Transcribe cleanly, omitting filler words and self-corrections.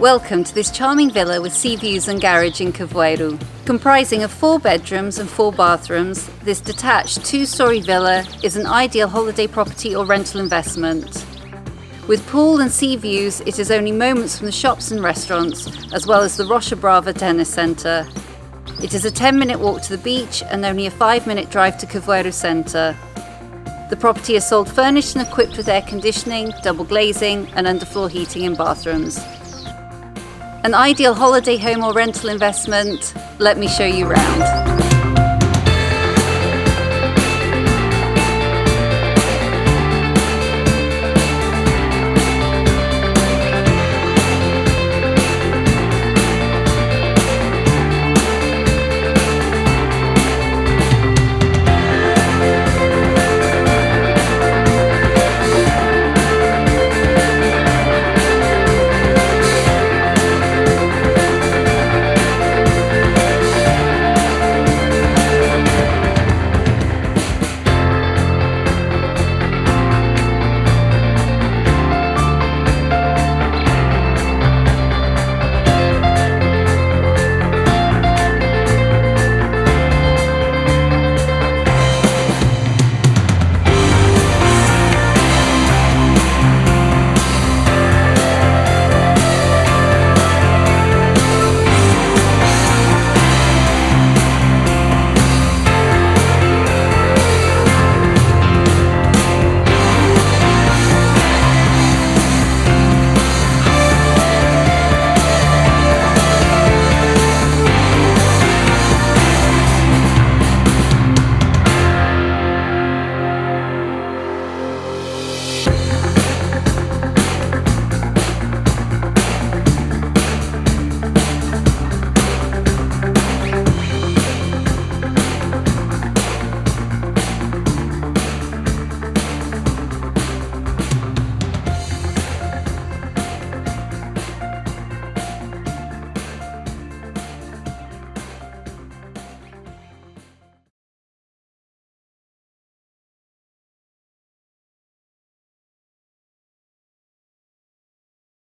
Welcome to this charming villa with sea views and garage in Carvoeiro. Comprising of 4 bedrooms and 4 bathrooms, this detached 2-storey villa is an ideal holiday property or rental investment. With pool and sea views, it is only moments from the shops and restaurants, as well as the Rocha Brava tennis centre. It is a 10-minute walk to the beach and only a 5-minute drive to Carvoeiro centre. The property is sold furnished and equipped with air conditioning, double glazing and underfloor heating in bathrooms. An ideal holiday home or rental investment? Let me show you round.